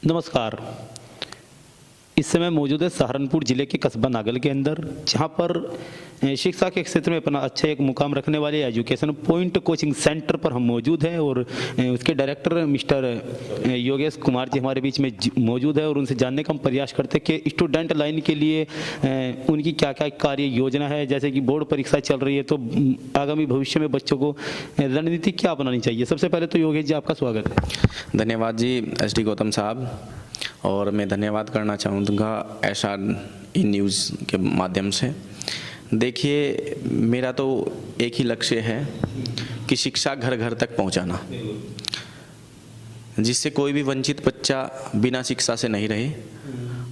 नमस्कार। इस समय मौजूद है सहारनपुर जिले के कस्बा नागल के अंदर, जहां पर शिक्षा के क्षेत्र में अपना अच्छा एक मुकाम रखने वाले एजुकेशन पॉइंट कोचिंग सेंटर पर हम मौजूद हैं और उसके डायरेक्टर मिस्टर योगेश कुमार जी हमारे बीच में मौजूद है और उनसे जानने का हम प्रयास करते हैं कि स्टूडेंट लाइन के लिए उनकी क्या क्या कार्य योजना है। जैसे कि बोर्ड परीक्षा चल रही है, तो आगामी भविष्य में बच्चों को रणनीति क्या अपनानी चाहिए। सबसे पहले तो योगेश जी, आपका स्वागत है। धन्यवाद जी SD गौतम साहब, और मैं धन्यवाद करना चाहूँगा SR न्यूज़ के माध्यम से। देखिए, मेरा तो एक ही लक्ष्य है कि शिक्षा घर घर तक पहुँचाना, जिससे कोई भी वंचित बच्चा बिना शिक्षा से नहीं रहे।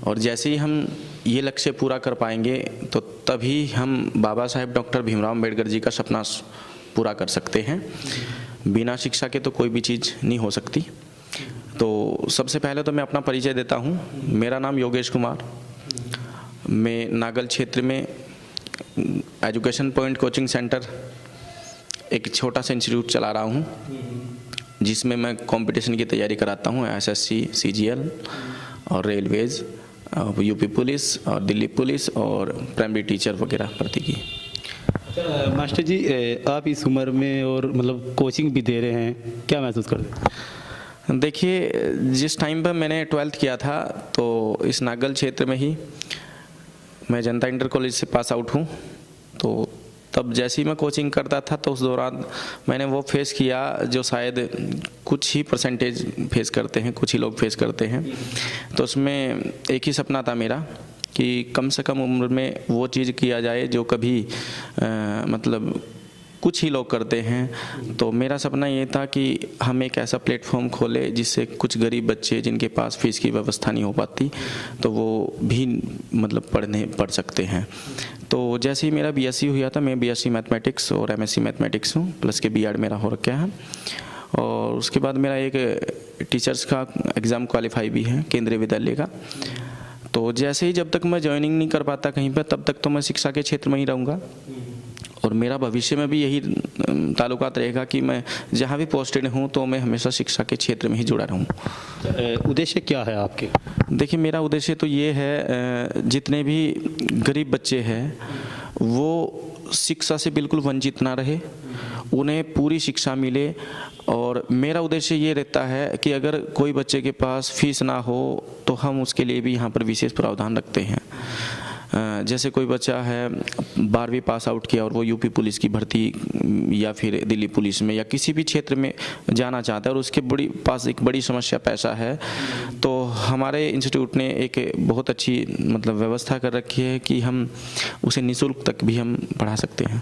और जैसे ही हम ये लक्ष्य पूरा कर पाएंगे तो तभी हम बाबा साहेब डॉक्टर भीमराव अम्बेडकर जी का सपना पूरा कर सकते हैं। बिना शिक्षा के तो कोई भी चीज़ नहीं हो सकती। तो सबसे पहले तो मैं अपना परिचय देता हूँ। मेरा नाम योगेश कुमार, मैं नागल क्षेत्र में एजुकेशन पॉइंट कोचिंग सेंटर एक छोटा सा इंस्टीट्यूट चला रहा हूँ, जिसमें मैं कंपटीशन की तैयारी कराता हूँ। SSC, CGL और रेलवेज, UP पुलिस और दिल्ली पुलिस और प्राइमरी टीचर वगैरह भर्ती की। मास्टर जी, आप इस उम्र में और मतलब कोचिंग भी दे रहे हैं, क्या महसूस करते हैं? देखिए, जिस टाइम पर मैंने 12th किया था तो इस नागल क्षेत्र में ही मैं जनता इंटर कॉलेज से पास आउट हूँ। तो तब जैसे ही मैं कोचिंग करता था तो उस दौरान मैंने वो फेस किया जो शायद कुछ ही परसेंटेज फेस करते हैं, कुछ ही लोग फेस करते हैं। तो उसमें एक ही सपना था मेरा कि कम से कम उम्र में वो चीज़ किया जाए जो कभी मतलब कुछ ही लोग करते हैं। तो मेरा सपना ये था कि हम एक ऐसा प्लेटफॉर्म खोले जिससे कुछ गरीब बच्चे जिनके पास फीस की व्यवस्था नहीं हो पाती तो वो भी मतलब पढ़ सकते हैं। तो जैसे ही मेरा BSc हुआ था, मैं BSc मैथमेटिक्स और MSc मैथमेटिक्स हूँ, प्लस के B.Ed मेरा हो रखा है। और उसके बाद मेरा एक टीचर्स का एग्ज़ाम क्वालिफाई भी है केंद्रीय विद्यालय का। तो जैसे ही जब तक मैं ज्वाइनिंग नहीं कर पाता कहीं पर, तब तक तो मैं शिक्षा के क्षेत्र में ही रहूँगा और मेरा भविष्य में भी यही ताल्लुकात रहेगा कि मैं जहाँ भी पोस्टेड हूँ तो मैं हमेशा शिक्षा के क्षेत्र में ही जुड़ा रहूँ। उद्देश्य क्या है आपके? देखिए, मेरा उद्देश्य तो ये है, जितने भी गरीब बच्चे हैं वो शिक्षा से बिल्कुल वंचित ना रहे, उन्हें पूरी शिक्षा मिले। और मेरा उद्देश्य ये रहता है कि अगर कोई बच्चे के पास फीस ना हो तो हम उसके लिए भी यहाँ पर विशेष प्रावधान रखते हैं। जैसे कोई बच्चा है 12वीं पास आउट किया और वो UP पुलिस की भर्ती या फिर दिल्ली पुलिस में या किसी भी क्षेत्र में जाना चाहता है और उसके पास एक बड़ी समस्या पैसा है, तो हमारे इंस्टीट्यूट ने एक बहुत अच्छी मतलब व्यवस्था कर रखी है कि हम उसे निःशुल्क तक भी हम पढ़ा सकते हैं।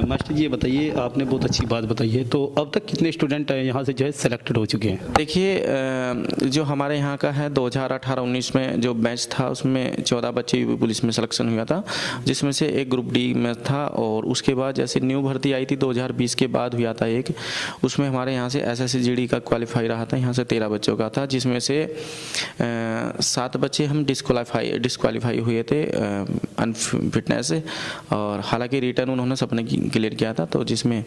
मास्टर जी, ये बताइए, आपने बहुत अच्छी बात बताई है, तो अब तक कितने स्टूडेंट यहाँ से जो है सेलेक्टेड हो चुके हैं? देखिए, जो हमारे यहाँ का है 2018-19 में जो बैच था उसमें 14 बच्चे UP पुलिस में सिलेक्शन हुआ था, जिसमें से एक ग्रुप D में था। और उसके बाद जैसे न्यू भर्ती आई थी 2020 के बाद हुआ था एक, उसमें हमारे यहाँ से SSC GD का क्वालिफाई रहा था, यहाँ से 13 बच्चों का था, जिसमें से 7 बच्चे हम डिस्क्वालीफाई हुए थे अनफिटनेस से। और हालांकि रिटर्न उन्होंने अपने क्लियर किया था, तो जिसमें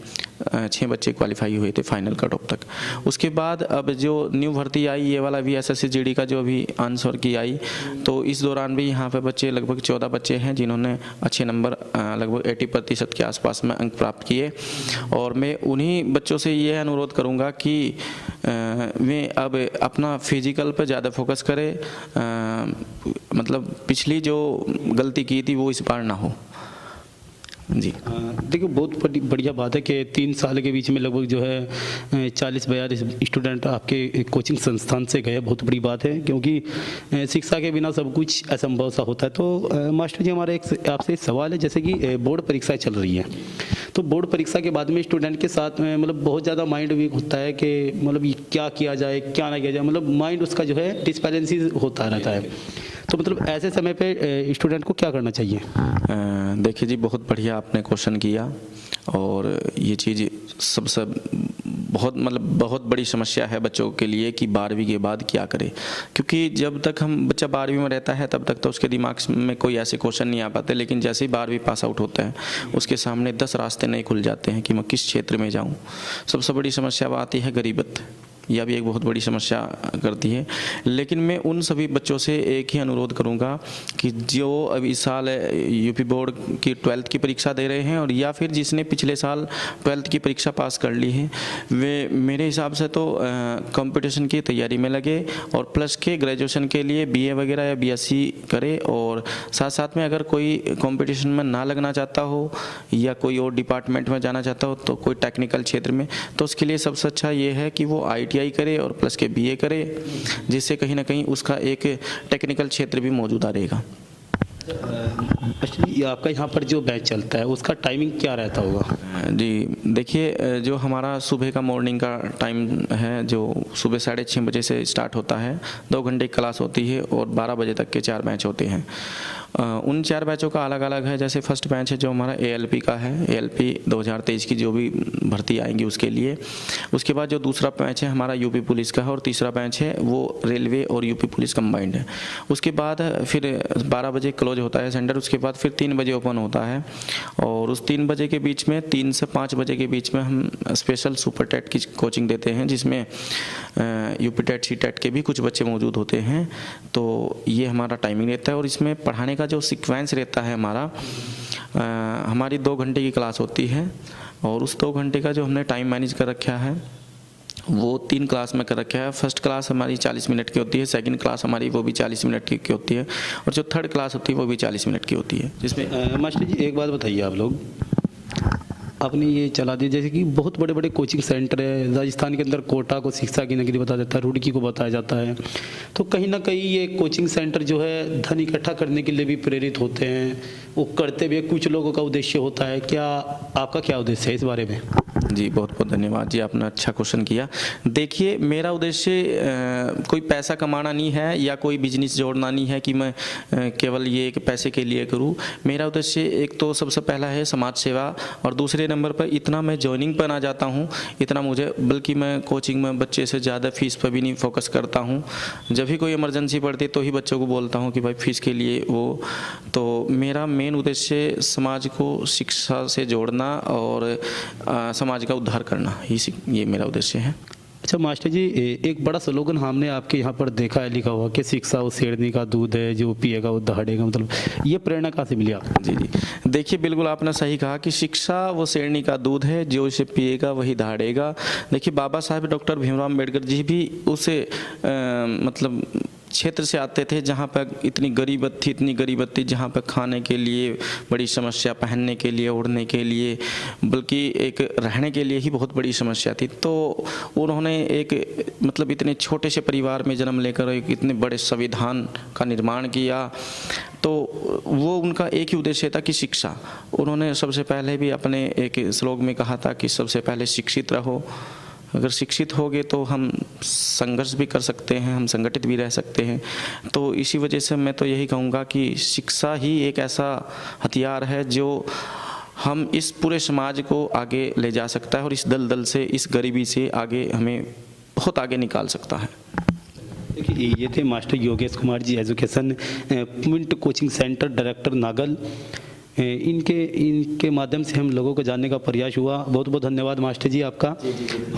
6 बच्चे क्वालिफाई हुए थे फाइनल कट ऑफ तक। उसके बाद अब जो न्यू भर्ती आई, ये वाला भी SSC GD का जो अभी आंसर की आई, तो इस दौरान भी यहाँ पे बच्चे लगभग 14 बच्चे हैं जिन्होंने अच्छे नंबर लगभग 80% के आसपास में अंक प्राप्त किए। और मैं उन्हीं बच्चों से ये अनुरोध करूँगा कि वे अब अपना फिजिकल पर ज़्यादा फोकस करें, मतलब पिछली जो गलती की थी वो इस बार ना हो जी। देखिए, बहुत बढ़िया बात है कि 3 साल के बीच में लगभग जो है 40-42 स्टूडेंट आपके कोचिंग संस्थान से गए। बहुत बड़ी बात है, क्योंकि शिक्षा के बिना सब कुछ असंभव सा होता है। तो मास्टर जी, हमारा एक आपसे सवाल है, जैसे कि बोर्ड परीक्षाएं चल रही है, तो बोर्ड परीक्षा के बाद में स्टूडेंट के साथ में मतलब बहुत ज़्यादा माइंड वीक होता है कि मतलब क्या किया जाए क्या ना किया जाए, मतलब माइंड उसका जो है डिस्बैलेंस होता रहता है। तो मतलब ऐसे समय पे स्टूडेंट को क्या करना चाहिए? देखिए जी, बहुत बढ़िया आपने क्वेश्चन किया और ये चीज़ सबसे बहुत बड़ी समस्या है बच्चों के लिए कि 12वीं के बाद क्या करें। क्योंकि जब तक बच्चा 12वीं में रहता है तब तक तो उसके दिमाग में कोई ऐसे क्वेश्चन नहीं आ पाते, लेकिन जैसे ही 12वीं पास आउट होता है उसके सामने 10 रास्ते नहीं खुल जाते हैं कि मैं किस क्षेत्र में जाऊँ। सबसे बड़ी समस्या वो आती है गरीबत। यह भी एक बहुत बड़ी समस्या करती है। लेकिन मैं उन सभी बच्चों से एक ही अनुरोध करूंगा कि जो अब इस साल यूपी बोर्ड की 12th की परीक्षा दे रहे हैं और या फिर जिसने पिछले साल 12th की परीक्षा पास कर ली है, वे मेरे हिसाब से तो कंपटीशन की तैयारी में लगे और प्लस के ग्रेजुएशन के लिए बीए वगैरह या बीएससी करे। और साथ साथ में अगर कोई कंपटीशन में ना लगना चाहता हो या कोई और डिपार्टमेंट में जाना चाहता हो, तो कोई टेक्निकल क्षेत्र में, तो उसके लिए सबसे अच्छा ये है कि वो ITI करे और प्लस के BA करे, जिससे कहीं ना कहीं उसका एक टेक्निकल क्षेत्र भी मौजूदा रहेगा। अच्छा, ये आपका यहाँ पर जो बैच चलता है उसका टाइमिंग क्या रहता होगा? जी देखिए, जो हमारा सुबह का मॉर्निंग का टाइम है, जो सुबह 6:30 बजे से स्टार्ट होता है, 2 घंटे की क्लास होती है और 12 बजे तक के 4 बैच होते हैं। उन 4 बैचों का अलग अलग है। जैसे फर्स्ट बैच है जो हमारा ALP का है, ALP 2023 की जो भी भर्ती आएंगी उसके लिए। उसके बाद जो दूसरा बैच है हमारा यूपी पुलिस का है और तीसरा बैच है वो रेलवे और यूपी पुलिस कंबाइंड है। उसके बाद फिर 12 बजे क्लोज होता है सेंटर, उसके बाद फिर 3 बजे ओपन होता है और उस 3 बजे के बीच में 3 से 5 बजे के बीच में हम स्पेशल सुपर टेट की कोचिंग देते हैं, जिसमें यूपी टेट CTET के भी कुछ बच्चे मौजूद होते हैं। तो ये हमारा टाइमिंग रहता है और इसमें पढ़ाने का जो सीक्वेंस रहता है हमारा, हमारी 2 घंटे की क्लास होती है और उस 2 घंटे का जो हमने टाइम मैनेज कर रखा है वो 3 क्लास में कर रखा है। फर्स्ट क्लास हमारी 40 मिनट की होती है, सेकंड क्लास हमारी वो भी 40 मिनट की होती है और जो थर्ड क्लास होती है वो भी 40 मिनट की होती है। जिसमें मास्टर जी एक बात बताइए, आप लोग आपने ये चला दिया जैसे कि बहुत बड़े बड़े कोचिंग सेंटर है राजस्थान के अंदर, कोटा को शिक्षा की नगरी बताया जाता है, रुड़की को बताया जाता है, तो कहीं ना कहीं ये कोचिंग सेंटर जो है धन इकट्ठा करने के लिए भी प्रेरित होते हैं, वो करते भी कुछ लोगों का उद्देश्य होता है। क्या आपका क्या उद्देश्य है इस बारे में? जी बहुत बहुत धन्यवाद जी, आपने अच्छा क्वेश्चन किया। देखिए, मेरा उद्देश्य कोई पैसा कमाना नहीं है या कोई बिजनेस जोड़ना नहीं है कि मैं केवल ये एक पैसे के लिए करूं। मेरा उद्देश्य एक तो सबसे पहला है समाज सेवा और दूसरे नंबर पर इतना मैं जॉइनिंग पर आ जाता हूं, इतना मुझे, बल्कि मैं कोचिंग में बच्चे से ज़्यादा फीस पर भी नहीं फोकस करता हूं। जब भी कोई इमरजेंसी पड़ती तो ही बच्चों को बोलता हूं कि भाई फीस के लिए वो। तो मेरा मेन उद्देश्य समाज को शिक्षा से जोड़ना और समाज का उद्धार करना, ये मेरा उद्देश्य है। अच्छा मास्टर जी, एक बड़ा स्लोगन हमने आपके यहाँ पर देखा है लिखा हुआ कि शिक्षा वो शेरनी का दूध है, जो पिएगा वो दहाड़ेगा, मतलब ये प्रेरणा कहाँ से मिली आपको? जी देखिए, बिल्कुल आपने सही कहा कि शिक्षा वो शेरनी का दूध है, जो इसे पिएगा वही दहाड़ेगा। देखिए, बाबा साहब डॉक्टर भीमराव अम्बेडकर जी भी उसे मतलब क्षेत्र से आते थे जहाँ पर इतनी गरीबत थी, जहाँ पर खाने के लिए बड़ी समस्या, पहनने के लिए, ओढ़ने के लिए, बल्कि एक रहने के लिए ही बहुत बड़ी समस्या थी। तो उन्होंने एक मतलब इतने छोटे से परिवार में जन्म लेकर एक इतने बड़े संविधान का निर्माण किया। तो वो उनका एक ही उद्देश्य था कि शिक्षा। उन्होंने सबसे पहले भी अपने एक श्लोक में कहा था कि सबसे पहले शिक्षित रहो। अगर शिक्षित होगे तो हम संघर्ष भी कर सकते हैं, हम संगठित भी रह सकते हैं। तो इसी वजह से मैं तो यही कहूँगा कि शिक्षा ही एक ऐसा हथियार है जो हम इस पूरे समाज को आगे ले जा सकता है और इस दलदल से, इस गरीबी से आगे हमें बहुत आगे निकाल सकता है। देखिए, ये थे master Yogesh Kumar ji, education point coaching centre director Nagal. इनके माध्यम से हम लोगों को जानने का प्रयास हुआ। बहुत बहुत धन्यवाद मास्टर जी आपका।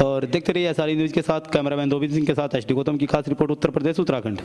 और देखते रहिए SRE न्यूज़ के साथ, कैमरामैन रोबिन सिंह के साथ HD गौतम की खास रिपोर्ट, उत्तर प्रदेश उत्तराखंड।